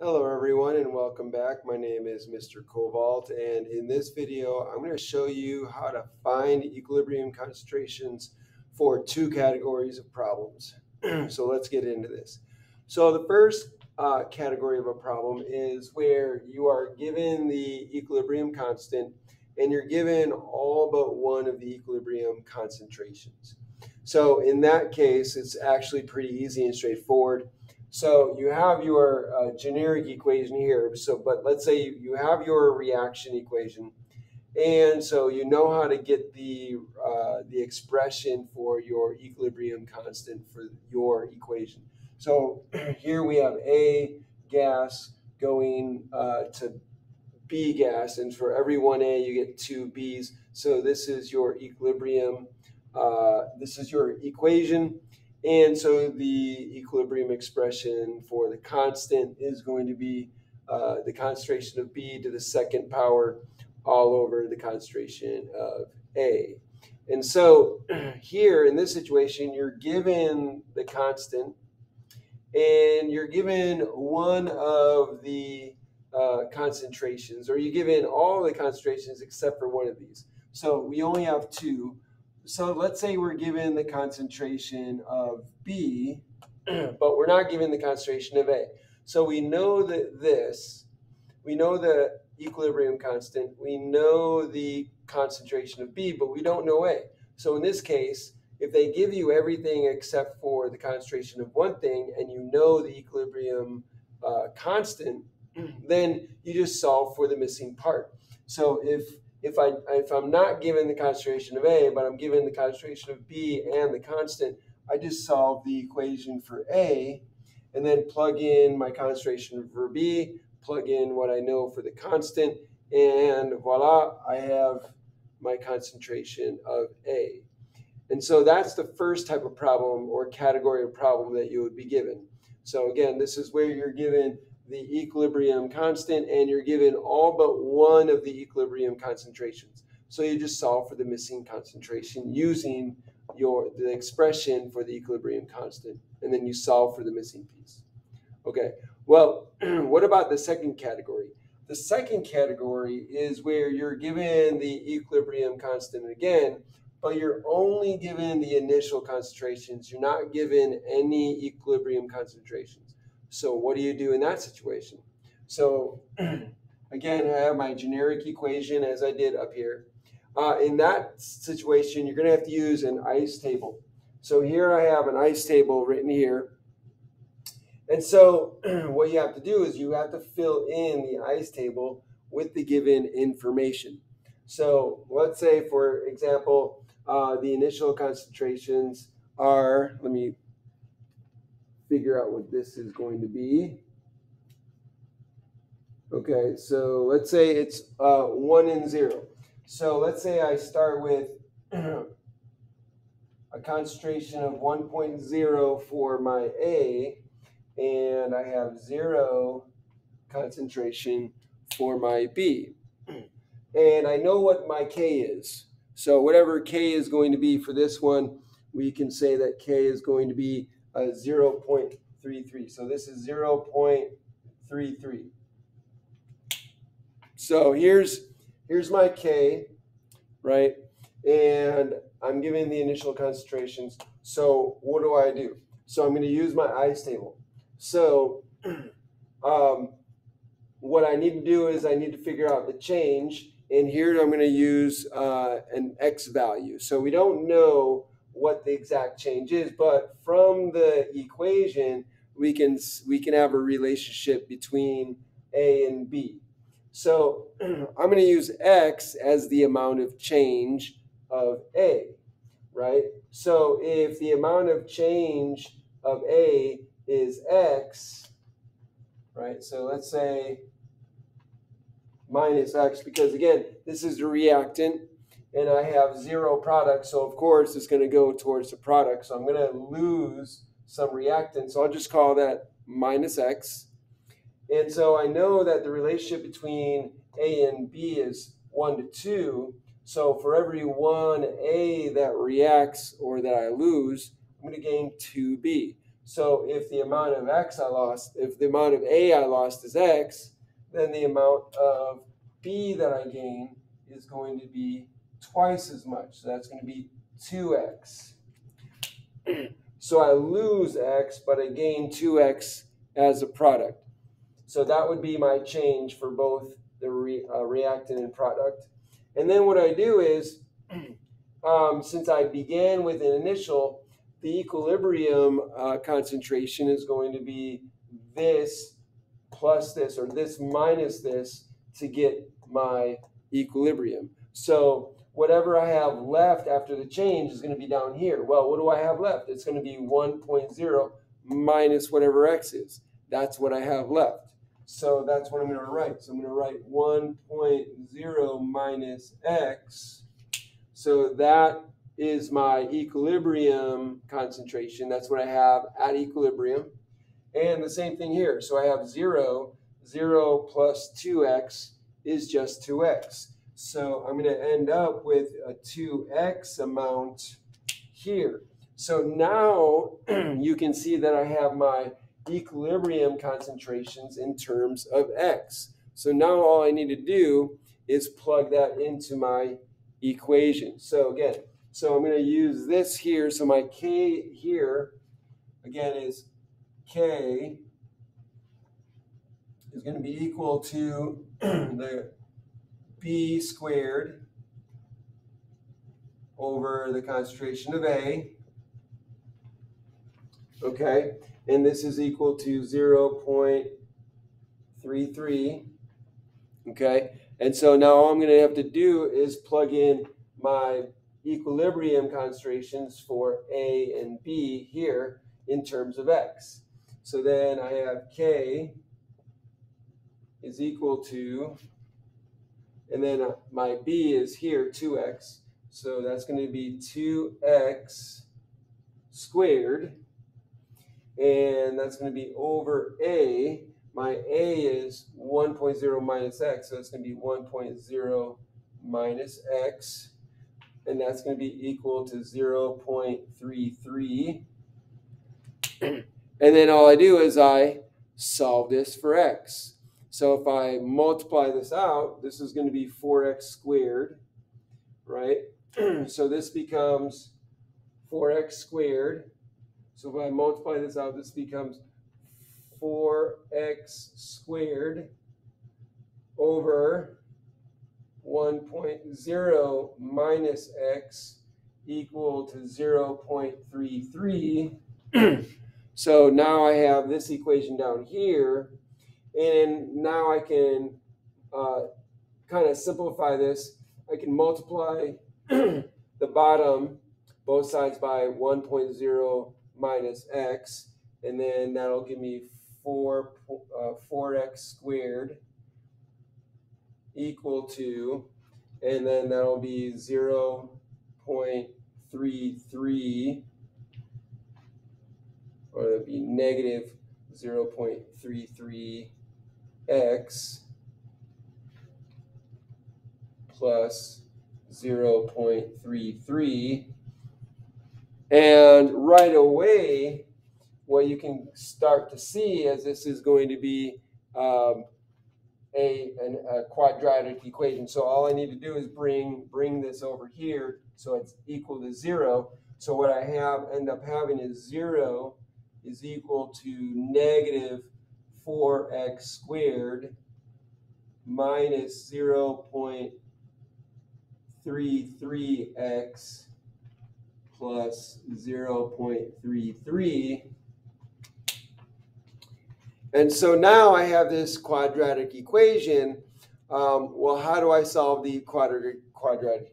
Hello everyone and welcome back. My name is Mr. Cobalt, and in this video I'm going to show you how to find equilibrium concentrations for two categories of problems. So let's get into this. So the first category of a problem is where you are given the equilibrium constant and you're given all but one of the equilibrium concentrations. So in that case, it's actually pretty easy and straightforward. So you have your generic equation here. But let's say you have your reaction equation, and so you know how to get the expression for your equilibrium constant for your equation. So here we have A gas going to B gas, and for every one A you get two B's. So this is your equilibrium. This is your equation. And so the equilibrium expression for the constant is going to be the concentration of B to the second power all over the concentration of A. And so here in this situation, you're given the constant and you're given one of the concentrations, or you're given all the concentrations except for one of these. So we only have two. So let's say we're given the concentration of B, but we're not given the concentration of A. So we know we know the equilibrium constant, we know the concentration of B, but we don't know A. So in this case, if they give you everything except for the concentration of one thing and you know the equilibrium constant, then you just solve for the missing part. So if I'm not given the concentration of A, but I'm given the concentration of B and the constant, I just solve the equation for A and then plug in my concentration for B, plug in what I know for the constant, and voila, I have my concentration of A. And so that's the first type of problem or category of problem that you would be given. So again, this is where you're given the equilibrium constant and you're given all but one of the equilibrium concentrations. So you just solve for the missing concentration using the expression for the equilibrium constant, and then you solve for the missing piece. Okay, well, what about the second category? The second category is where you're given the equilibrium constant again, but you're only given the initial concentrations. You're not given any equilibrium concentrations. So what do you do in that situation? So again, I have my generic equation as I did up here. In that situation, you're going to have to use an ICE table. So here I have an ICE table written here. And so what you have to do is you have to fill in the ICE table with the given information. So let's say, for example, the initial concentrations are, let me figure out what this is going to be. Okay, so let's say it's 1 and 0. So let's say I start with a concentration of 1.0 for my A, and I have 0 concentration for my B. And I know what my K is. So whatever K is going to be for this one, we can say that K is going to be 0.33. So this is 0.33. So here's my K, right? And I'm given the initial concentrations. So what do? So I'm going to use my ICE table. So what I need to do is I need to figure out the change. And here I'm going to use an X value. So we don't know what the exact change is, but from the equation, we can have a relationship between A and B. So I'm going to use X as the amount of change of A, right? So if the amount of change of A is X, right? So let's say minus X, because again, this is the reactant and I have 0 product. So of course it's going to go towards the product. So I'm going to lose some reactant. So I'll just call that minus X. And so I know that the relationship between A and B is 1 to 2. So for every one A that reacts or that I lose, I'm going to gain 2B. So if the amount of x I lost, if the amount of A I lost is x, then the amount of B that I gain is going to be twice as much. So that's going to be 2x. So I lose x, but I gain 2x as a product. So that would be my change for both the reactant and product. And then what I do is, since I began with an initial, the equilibrium concentration is going to be this plus this, or this minus this, to get my equilibrium. So whatever I have left after the change is going to be down here. Well, what do I have left? It's going to be 1.0 minus whatever x is. That's what I have left. So that's what I'm going to write. So I'm going to write 1.0 minus x. So that is my equilibrium concentration. That's what I have at equilibrium. And the same thing here. So I have 0. 0 plus 2x is just 2x. So I'm going to end up with a 2x amount here. So now you can see that I have my equilibrium concentrations in terms of x. So now all I need to do is plug that into my equation. So again, so I'm going to use this here. So my k here, again, is k is going to be equal to the B squared over the concentration of A. Okay, and this is equal to 0.33. Okay, and so now all I'm going to have to do is plug in my equilibrium concentrations for A and B here in terms of x. So then I have K is equal to, and then my B is here, 2x. So that's going to be 2x squared. And that's going to be over A. My A is 1.0 minus x. So it's going to be 1.0 minus x. And that's going to be equal to 0.33. And then all I do is I solve this for x. So if I multiply this out, this is going to be 4x squared, right? So this becomes 4x squared. So if I multiply this out, this becomes 4x squared over 1.0 minus x equal to 0.33. So now I have this equation down here, and now I can kind of simplify this. I can multiply the bottom, both sides, by 1.0 minus x, and then that'll give me 4x squared equal to, and then that'll be 0.33, or that'll be negative 0.33x plus 0.33. And right away, what you can start to see is this is going to be a quadratic equation. So all I need to do is bring this over here so it's equal to 0. So what I end up having is 0 is equal to negative 4x squared minus 0.33x plus 0.33. And so now I have this quadratic equation. Well, how do I solve the quadratic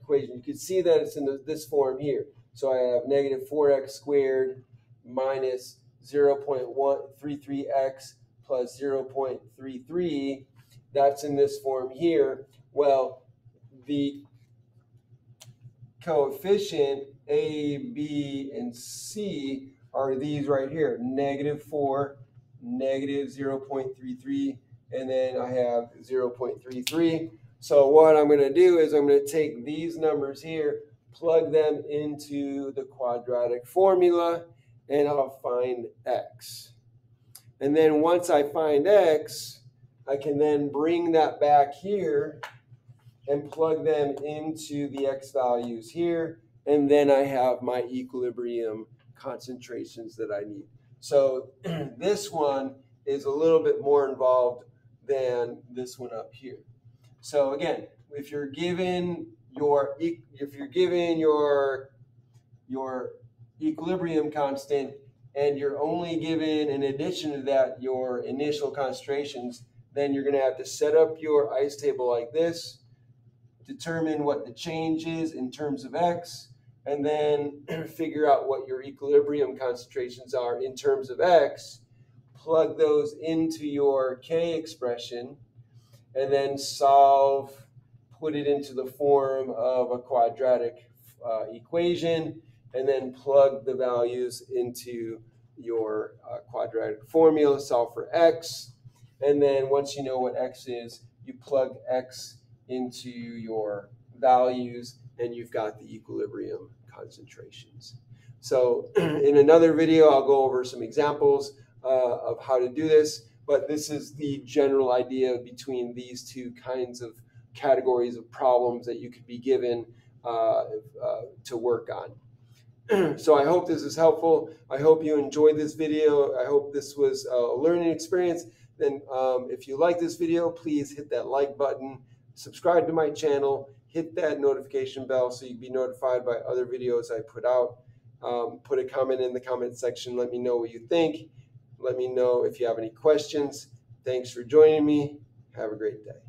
equation? You can see that it's in this form here. So I have negative 4x squared minus 0.133x plus 0.33. That's in this form here. Well, the coefficient A, B, and C are these right here, negative 4, negative 0.33, and then I have 0.33. So what I'm going to do is I'm going to take these numbers here, plug them into the quadratic formula, and I'll find x. And then once I find x, I can then bring that back here and plug them into the x values here, and then I have my equilibrium concentrations that I need. So this one is a little bit more involved than this one up here. So again, if you're given your equilibrium constant and you're only given, in addition to that, your initial concentrations, then you're going to have to set up your ice table like this, determine what the change is in terms of x, and then figure out what your equilibrium concentrations are in terms of x, plug those into your K expression, and then solve, put it into the form of a quadratic equation, and then plug the values into your quadratic formula, solve for x, and then once you know what x is, you plug x into your values, and you've got the equilibrium concentrations. So in another video, I'll go over some examples of how to do this, but this is the general idea between these two kinds of categories of problems that you could be given to work on. So I hope this is helpful. I hope you enjoyed this video. I hope this was a learning experience. Then if you like this video, please hit that like button, subscribe to my channel, hit that notification bell so you can be notified by other videos I put out. Put a comment in the comment section. Let me know what you think. Let me know if you have any questions. Thanks for joining me. Have a great day.